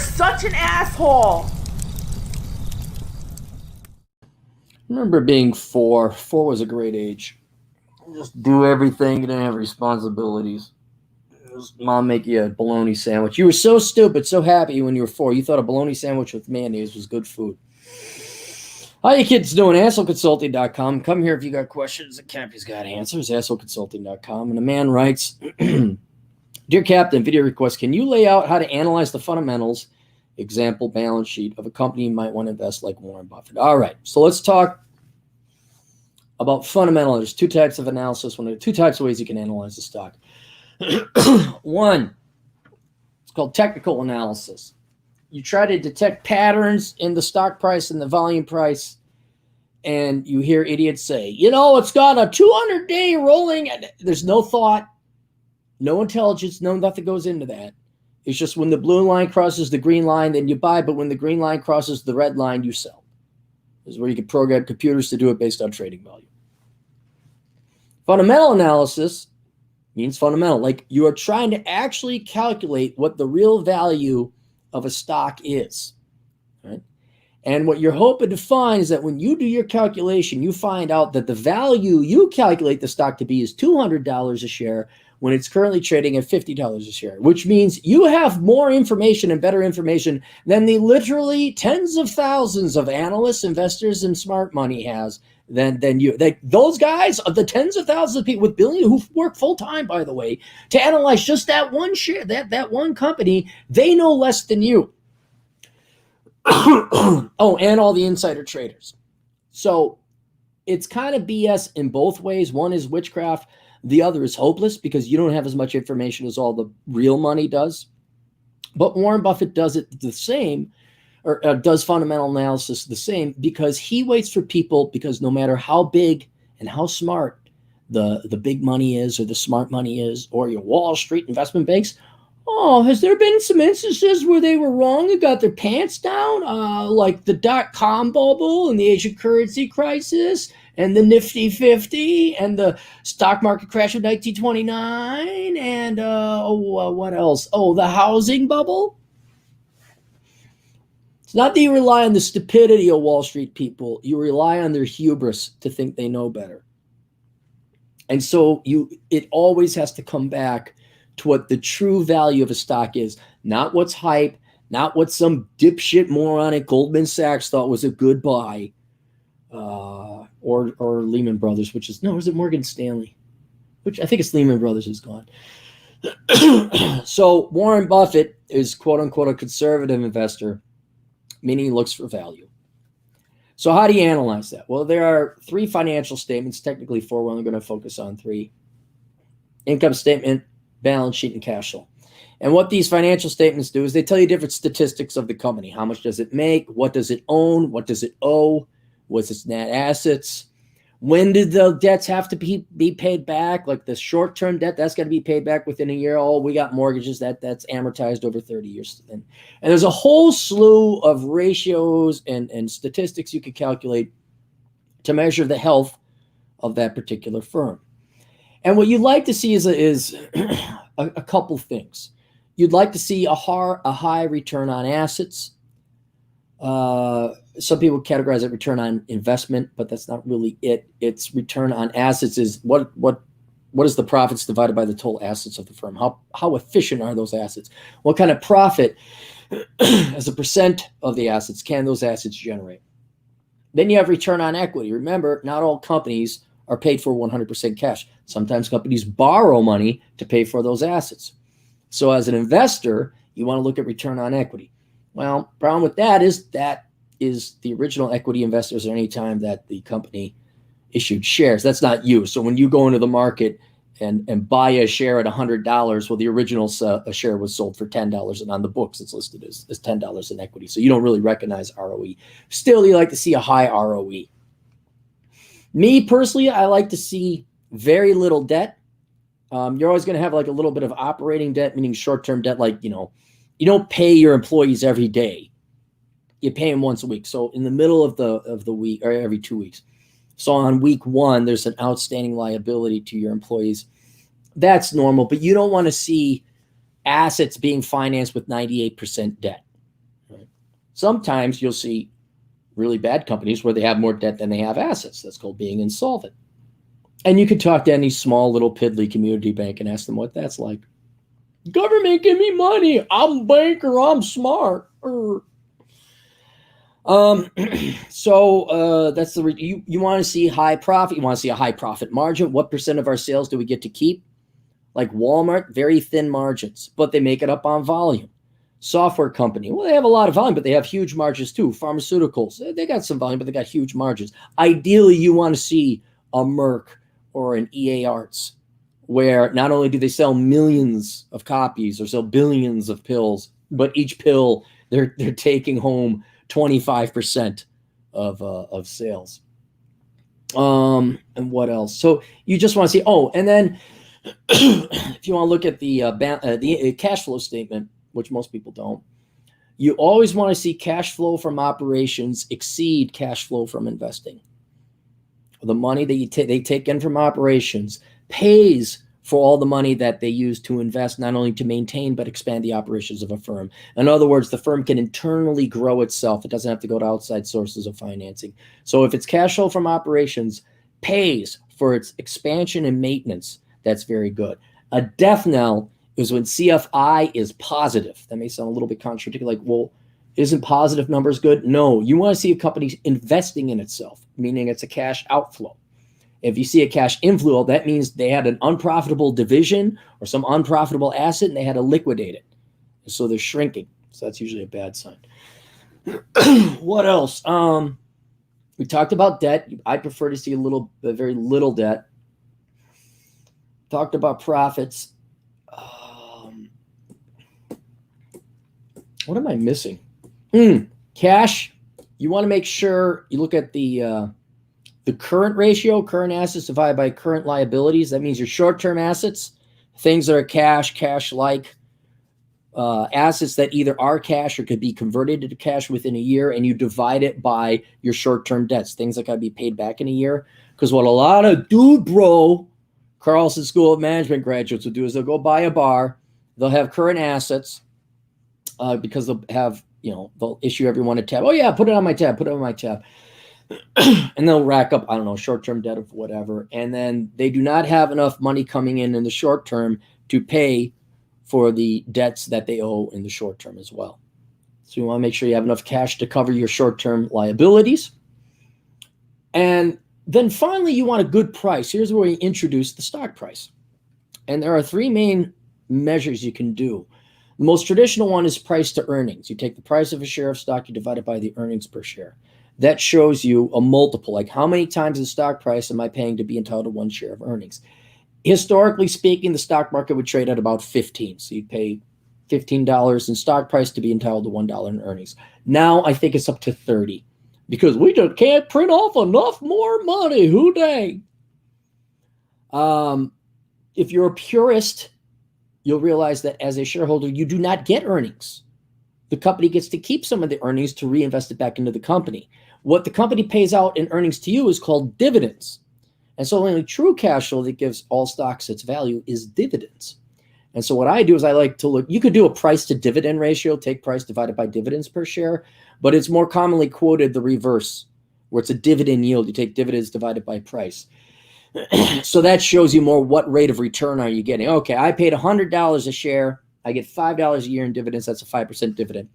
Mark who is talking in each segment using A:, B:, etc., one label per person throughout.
A: such an asshole.
B: I remember being 4. 4 was a great age. Just do everything, didn't have responsibilities. Mom make you a bologna sandwich. You were so stupid, so happy when you were 4. You thought a bologna sandwich with mayonnaise was good food. How you kids doing? AssholeConsulting.com. Come here if you got questions. The Cappy's got answers. AssholeConsulting.com. And a man writes, Dear Captain, video request, can you lay out how to analyze the fundamentals, example, balance sheet, of a company you might want to invest like Warren Buffett? All right, so let's talk about fundamental. There's 2 types of analysis. There are 2 types of ways you can analyze the stock. One, it's called technical analysis. You try to detect patterns in the stock price and the volume price, and you hear idiots say, it's got a 200-day rolling, and there's no thought, no intelligence, nothing goes into that. It's just when the blue line crosses the green line, then you buy, but when the green line crosses the red line, you sell. This is where you can program computers to do it based on trading value. Fundamental analysis means fundamental. Like you are trying to actually calculate what the real value of a stock is. Right? And what you're hoping to find is that when you do your calculation, you find out that the value you calculate the stock to be is $200 a share when it's currently trading at $50 a share, which means you have more information and better information than the literally tens of thousands of analysts, investors, and smart money has than you. Those guys are the tens of thousands of people with billions who work full time, by the way, to analyze just that one share, that one company. They know less than you. Oh, and all the insider traders. So it's kind of BS in both ways. One is witchcraft. The other is hopeless because you don't have as much information as all the real money does. But Warren Buffett does it the same, or does fundamental analysis the same, because he waits for people, because no matter how big and how smart the big money is, or the smart money is, or your Wall Street investment banks, has there been some instances where they were wrong and got their pants down, like the dot-com bubble and the Asian currency crisis and the Nifty 50 and the stock market crash of 1929 and what else? Oh, the housing bubble? It's not that you rely on the stupidity of Wall Street people. You rely on their hubris to think they know better. And so it always has to come back to what the true value of a stock is, not what's hype, not what some dipshit moron at Goldman Sachs thought was a good buy, or Lehman Brothers, is it Morgan Stanley? Which I think it's Lehman Brothers is gone. So Warren Buffett is quote unquote a conservative investor, meaning he looks for value. So how do you analyze that? Well, there are 3 financial statements, technically 4. We're only going to focus on 3. Income statement, balance sheet, and cash flow. And what these financial statements do is they tell you different statistics of the company. How much does it make? What does it own? What does it owe? What's its net assets? When did the debts have to be paid back? Like the short-term debt, that's got to be paid back within a year. Oh, we got mortgages, that's amortized over 30 years. And there's a whole slew of ratios and statistics you could calculate to measure the health of that particular firm. And what you'd like to see is a couple things. You'd like to see a high return on assets. Some people categorize it return on investment, but that's not really it. It's return on assets is what is the profits divided by the total assets of the firm? How efficient are those assets? What kind of profit as a percent of the assets can those assets generate? Then you have return on equity. Remember, not all companies are paid for 100% cash. Sometimes companies borrow money to pay for those assets. So as an investor, you want to look at return on equity. Well, problem with that is the original equity investors at any time that the company issued shares. That's not you. So when you go into the market and buy a share at $100, well, the original share was sold for $10, and on the books it's listed as $10 in equity. So you don't really recognize ROE. Still, you like to see a high ROE. Me personally, I like to see very little debt. You're always going to have like a little bit of operating debt, meaning short-term debt. Like, you don't pay your employees every day. You pay them once a week. So in the middle of the week, or every 2 weeks. So on week 1, there's an outstanding liability to your employees. That's normal, but you don't want to see assets being financed with 98% debt. Sometimes you'll see really bad companies where they have more debt than they have assets. That's called being insolvent. And you could talk to any small little piddly community bank and ask them what that's like. Government, give me money. I'm a banker. I'm smart. So that's you want to see high profit. You want to see a high profit margin. What percent of our sales do we get to keep? Like Walmart, very thin margins, but they make it up on volume. Software company, well, they have a lot of volume, but they have huge margins too. Pharmaceuticals, they got some volume, but they got huge margins. Ideally, you want to see a Merck or an EA Arts, where not only do they sell millions of copies or sell billions of pills, but each pill they're taking home 25% of sales. And what else? So you just want to see. Oh, and then if you want to look at the cash flow statement, which most people don't, you always want to see cash flow from operations exceed cash flow from investing. The money that they take in from operations pays for all the money that they use to invest, not only to maintain, but expand the operations of a firm. In other words, the firm can internally grow itself. It doesn't have to go to outside sources of financing. So if its cash flow from operations pays for its expansion and maintenance, that's very good. A death knell is when CFI is positive. That may sound a little bit contradictory, like, well, isn't positive numbers good? No, you want to see a company investing in itself, meaning it's a cash outflow. If you see a cash inflow, that means they had an unprofitable division or some unprofitable asset and they had to liquidate it. So they're shrinking. So that's usually a bad sign. What else? We talked about debt. I prefer to see very little debt. Talked about profits. What am I missing? Cash. You want to make sure you look at the current ratio, current assets divided by current liabilities. That means your short-term assets, things that are cash-like, assets that either are cash or could be converted into cash within a year, and you divide it by your short-term debts, things that got to be paid back in a year. Because what a lot of Carlson School of Management graduates will do is they'll go buy a bar, they'll have current assets, because they'll have, they'll issue everyone a tab. Oh yeah, put it on my tab, put it on my tab. And they'll rack up, I don't know, short-term debt of whatever. And then they do not have enough money coming in the short term to pay for the debts that they owe in the short term as well. So you want to make sure you have enough cash to cover your short-term liabilities. And then finally, you want a good price. Here's where we introduce the stock price. And there are three main measures you can do. The most traditional one is price to earnings. You take the price of a share of stock, you divide it by the earnings per share. That shows you a multiple, like how many times the stock price am I paying to be entitled to one share of earnings. Historically speaking, the stock market would trade at about 15. So you'd pay $15 in stock price to be entitled to $1 in earnings. Now I think it's up to 30 because we just can't print off enough more money. Who dang? If you're a purist, you'll realize that as a shareholder, you do not get earnings. The company gets to keep some of the earnings to reinvest it back into the company. What the company pays out in earnings to you is called dividends. And so only true cash flow that gives all stocks its value is dividends. And so what I do is I like to look, you could do a price to dividend ratio, take price divided by dividends per share, but it's more commonly quoted the reverse, where it's a dividend yield. You take dividends divided by price. So that shows you more what rate of return are you getting. Okay, I paid $100 a share. I get $5 a year in dividends. That's a 5% dividend.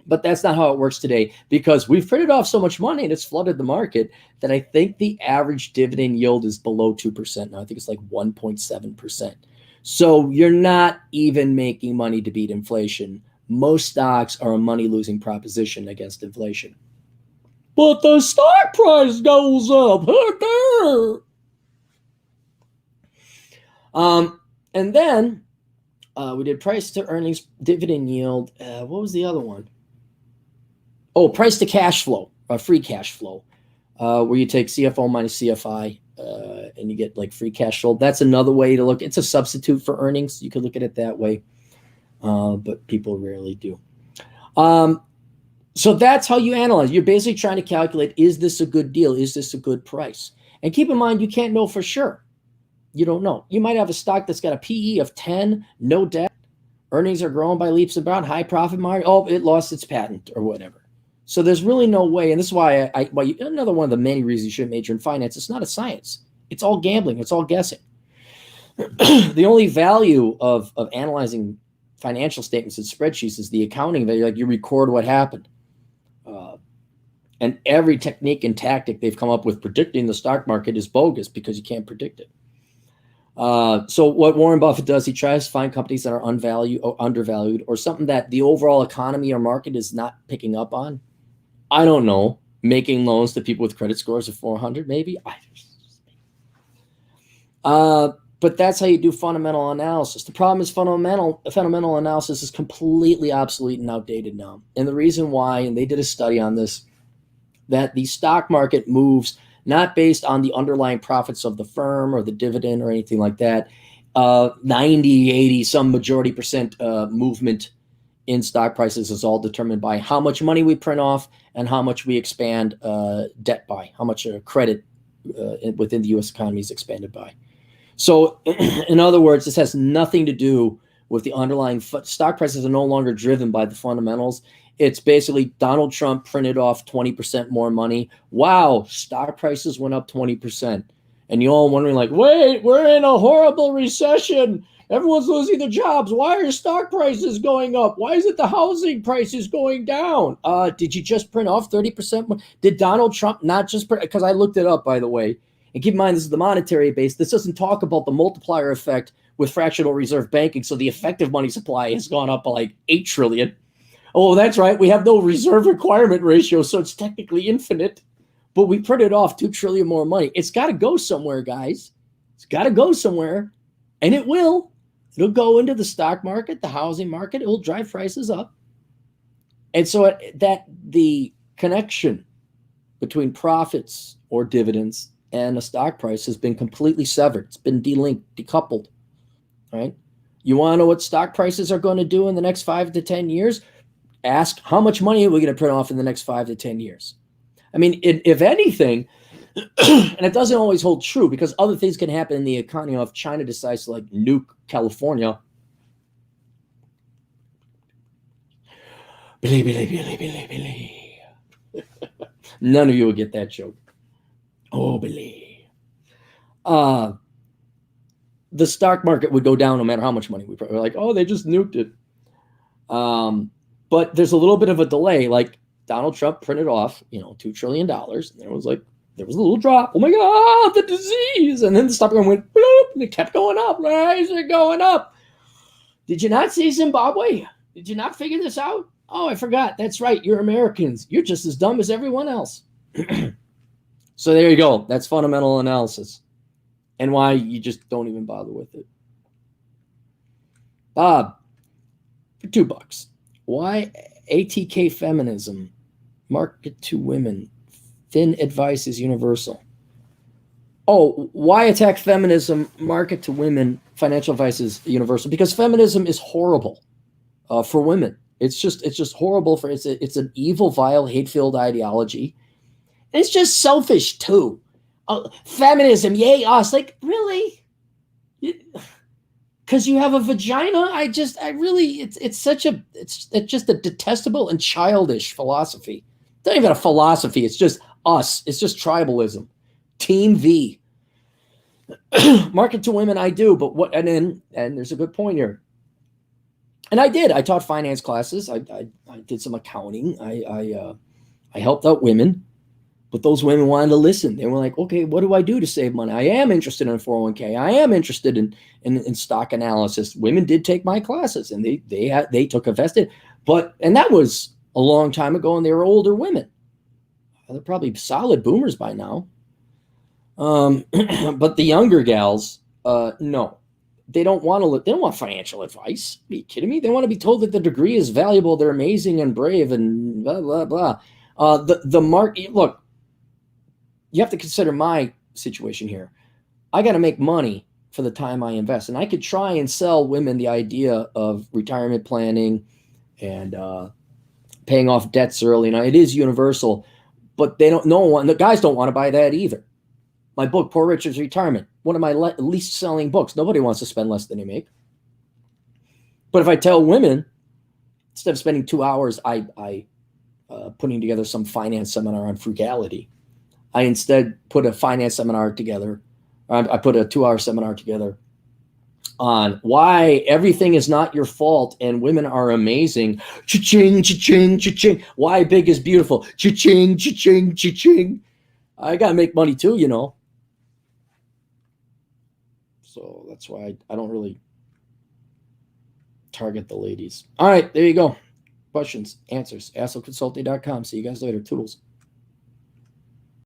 B: But that's not how it works today because we've printed off so much money and it's flooded the market that I think the average dividend yield is below 2% now. I think it's like 1.7%. So you're not even making money to beat inflation. Most stocks are a money-losing proposition against inflation. But the stock price goes up. And then we did price to earnings, dividend yield. What was the other one? Oh, price to cash flow, free cash flow, where you take CFO minus CFI and you get like free cash flow. That's another way to look. It's a substitute for earnings. You could look at it that way, but people rarely do. So that's how you analyze. You're basically trying to calculate, is this a good deal? Is this a good price? And keep in mind, you can't know for sure. You don't know. You might have a stock that's got a PE of 10, no debt. Earnings are growing by leaps and bounds, high profit margin. Oh, it lost its patent or whatever. So there's really no way, and this is why another one of the many reasons you shouldn't major in finance. It's not a science. It's all gambling. It's all guessing. The only value of analyzing financial statements and spreadsheets is the accounting value. Like, you record what happened. And every technique and tactic they've come up with predicting the stock market is bogus because you can't predict it. So what Warren Buffett does, he tries to find companies that are undervalued, or something that the overall economy or market is not picking up on. I don't know, making loans to people with credit scores of 400, maybe. But that's how you do fundamental analysis. The problem is fundamental analysis is completely obsolete and outdated now. And the reason why, and they did a study on this, that the stock market moves not based on the underlying profits of the firm or the dividend or anything like that. 90, 80, some majority percent movement in stock prices is all determined by how much money we print off and how much we expand debt by, how much credit within the U.S. economy is expanded by. So in other words, this has nothing to do with the underlying stock prices are no longer driven by the fundamentals. It's basically Donald Trump printed off 20% more money. Wow, stock prices went up 20%. And you're all wondering, like, wait, we're in a horrible recession. Everyone's losing their jobs. Why are stock prices going up? Why is it the housing prices going down? Did you just print off 30% more? Did Donald Trump not just print? Because I looked it up, by the way. And keep in mind, this is the monetary base. This doesn't talk about the multiplier effect with fractional reserve banking. So the effective money supply has gone up by like 8 trillion. Oh, that's right. We have no reserve requirement ratio, so it's technically infinite. But we printed off 2 trillion more money. It's got to go somewhere, guys. It's got to go somewhere. And it will. It'll go into the stock market, the housing market. It will drive prices up. And so that the connection between profits or dividends and the stock price has been completely severed. It's been delinked, decoupled, right? You want to know what stock prices are going to do in the next 5 to 10 years? Ask, how much money are we going to print off in the next 5 to 10 years? I mean, if anything, and it doesn't always hold true, because other things can happen in the economy. If China decides to like nuke California, none of you will get that joke. Oh, believe. The stock market would go down no matter how much money we put. We're like, oh, they just nuked it. But there's a little bit of a delay. Like, Donald Trump printed off, $2 trillion. And there was a little drop. Oh my God, the disease. And then the stock market went, bloop, and it kept going up. Why is it going up? Did you not see Zimbabwe? Did you not figure this out? Oh, I forgot. That's right. You're Americans. You're just as dumb as everyone else. So there you go. That's fundamental analysis. And why you just don't even bother with it. Bob, for $2. Why ATK feminism, market to women, thin advice is universal? Oh, why attack feminism, market to women, financial advice is universal? Because feminism is horrible for women. It's just horrible it's an evil, vile, hate-filled ideology. And it's just selfish too. Feminism, yay us! Like, really? Because you have a vagina? It's just a detestable and childish philosophy. It's not even a philosophy. It's just us. It's just tribalism. Team V. Market to women, I do, but what? And there's a good point here. And I taught finance classes. I did some accounting. I helped out women. But those women wanted to listen. They were like, okay, what do I do to save money? I am interested in 401k. I am interested in stock analysis. Women did take my classes, and they took a vested. And that was a long time ago, and they were older women. They're probably solid boomers by now. But the younger gals, no. They don't want financial advice. Are you kidding me? They want to be told that the degree is valuable, they're amazing and brave, and blah, blah, blah. The market, look, you have to consider my situation here. I got to make money for the time I invest. And I could try and sell women the idea of retirement planning and paying off debts early. Now, it is universal, but the guys don't want to buy that either. My book, Poor Richard's Retirement, one of my least selling books. Nobody wants to spend less than they make. But if I tell women, instead of spending 2 hours, I putting together some finance seminar on frugality. I instead put a finance seminar together. I put a 2-hour seminar together on why everything is not your fault and women are amazing. Cha-ching, cha-ching, cha-ching. Why big is beautiful. Cha-ching, cha-ching, cha-ching. I got to make money too, you know. So that's why I don't really target the ladies. All right, there you go. Questions, answers, AstroConsulting.com. See you guys later. Toodles.